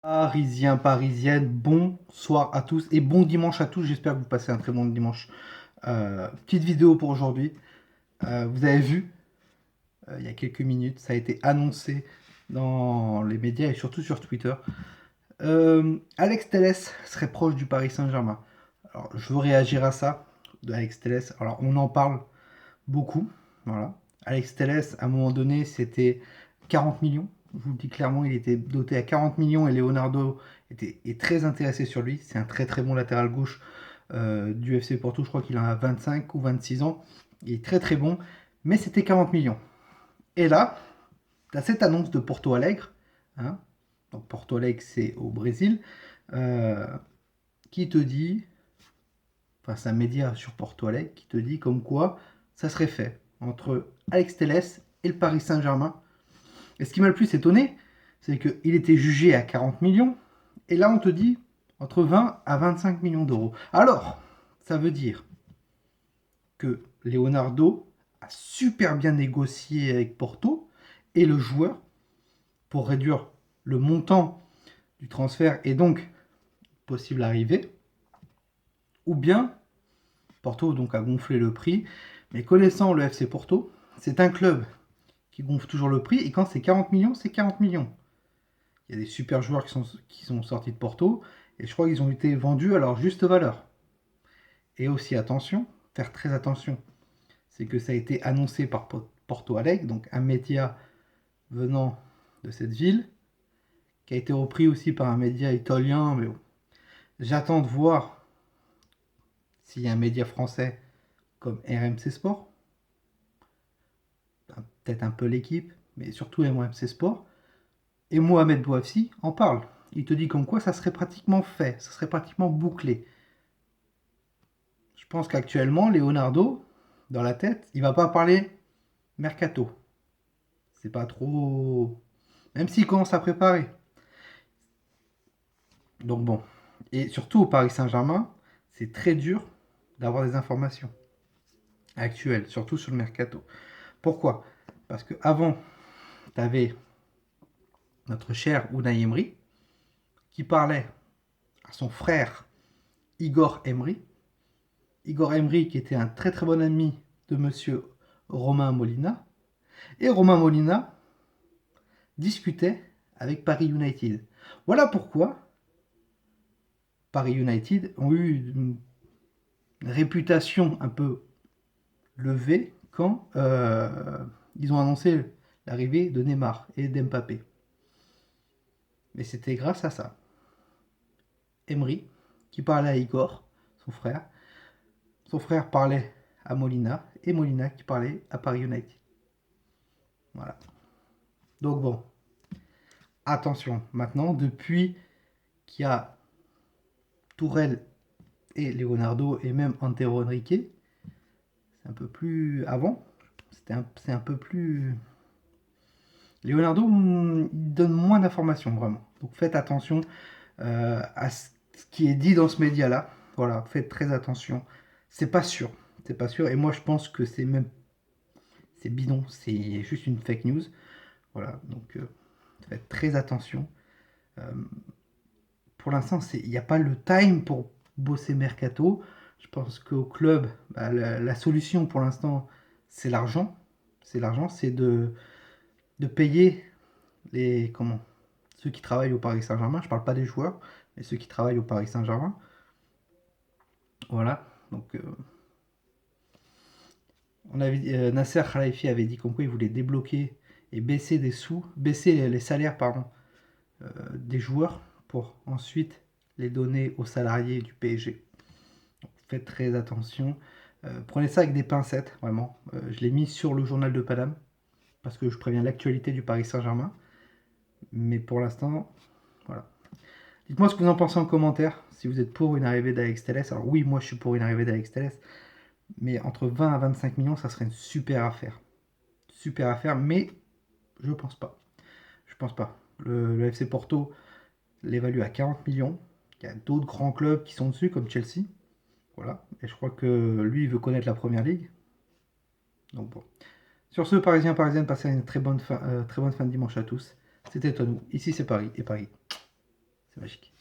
Parisiens, parisiennes, bonsoir à tous et bon dimanche à tous. J'espère que vous passez un très bon dimanche. Petite vidéo pour aujourd'hui. Vous avez vu, il y a quelques minutes, ça a été annoncé dans les médias et surtout sur Twitter. Alex Telles serait proche du Paris Saint-Germain. Alors, je veux réagir à ça, de Alex Telles. Alors, on en parle beaucoup. Voilà. Alex Telles, à un moment donné, c'était 40 millions. Je vous le dis clairement, il était doté à 40 millions et Leonardo est très intéressé sur lui. C'est un très très bon latéral gauche du FC Porto. Je crois qu'il a 25 ou 26 ans. Il est très très bon, mais c'était 40 millions. Et là, tu as cette annonce de Porto Alegre. Hein, donc Porto Alegre, c'est au Brésil. euh, qui te dit, enfin c'est un média sur Porto Alegre, qui te dit comme quoi ça serait fait entre Alex Telles et le Paris Saint-Germain. Et ce qui m'a le plus étonné, c'est qu'il était jugé à 40 millions, et là on te dit entre 20 à 25 millions d'euros. Alors, ça veut dire que Leonardo a super bien négocié avec Porto et le joueur pour réduire le montant du transfert et donc possible arrivée, ou bien Porto donc a gonflé le prix, mais connaissant le FC Porto, c'est un club qui gonfle toujours le prix, et quand c'est 40 millions, c'est 40 millions. Il y a des super joueurs qui sont sortis de Porto, et je crois qu'ils ont été vendus à leur juste valeur. Et aussi attention, faire très attention, c'est que ça a été annoncé par Porto Alegre, donc un média venant de cette ville, qui a été repris aussi par un média italien, mais bon. J'attends de voir s'il y a un média français comme RMC Sport, peut-être un peu l'équipe, mais surtout RMC Sport, et Mohamed Bouafsi en parle. Il te dit comme quoi ça serait pratiquement fait, ça serait pratiquement bouclé. Je pense qu'actuellement, Leonardo, dans la tête, il va pas parler mercato. C'est pas trop. Même s'il commence à préparer. Donc bon. Et surtout au Paris Saint-Germain, c'est très dur d'avoir des informations actuelles, surtout sur le mercato. Pourquoi? Parce que avant, tu avais notre cher Unai Emery qui parlait à son frère Igor Emery. Igor Emery qui était un très très bon ami de monsieur Romain Molina. Et Romain Molina discutait avec Paris United. Voilà pourquoi Paris United ont eu une réputation un peu levée quand ils ont annoncé l'arrivée de Neymar et d'Mbappé. Mais c'était grâce à ça. Emery, qui parlait à Igor, son frère parlait à Molina, et Molina qui parlait à Paris United. Voilà. Donc bon, attention, maintenant, depuis qu'il y a Tourelle et Leonardo et même Antero Henrique, c'est un peu plus avant, c'est un peu plus. Leonardo il donne moins d'informations vraiment. Donc faites attention à ce qui est dit dans ce média-là. Voilà, faites très attention. C'est pas sûr, c'est pas sûr. Et moi je pense que c'est bidon, c'est juste une fake news. Voilà, donc faites très attention. Euh, pour l'instant, il n'y a pas le time pour bosser mercato. Je pense qu'au club, bah, la solution pour l'instant, c'est l'argent. C'est l'argent, c'est de payer ceux qui travaillent au Paris Saint-Germain. Je ne parle pas des joueurs, mais ceux qui travaillent au Paris Saint-Germain. Voilà. Donc, Nasser Khalifi avait dit comme quoi il voulait débloquer et baisser des sous, baisser les salaires pardon, des joueurs pour ensuite les donner aux salariés du PSG. Donc, faites très attention. Prenez ça avec des pincettes, vraiment. Je l'ai mis sur le journal de Paname parce que je préviens l'actualité du Paris Saint-Germain. Mais pour l'instant, voilà. Dites-moi ce que vous en pensez en commentaire, si vous êtes pour une arrivée d'Alex Telles. Alors oui, moi je suis pour une arrivée d'Alex Telles, mais entre 20 à 25 millions, ça serait une super affaire. Super affaire, mais je pense pas. Je pense pas. Le FC Porto l'évalue à 40 millions. Il y a d'autres grands clubs qui sont dessus, comme Chelsea. Voilà. Et je crois que lui, il veut connaître la première ligue. Donc bon. Sur ce, Parisiens, Parisiennes, passez une très bonne fin de dimanche à tous. C'était Tonou. Ici, c'est Paris. Et Paris, magique.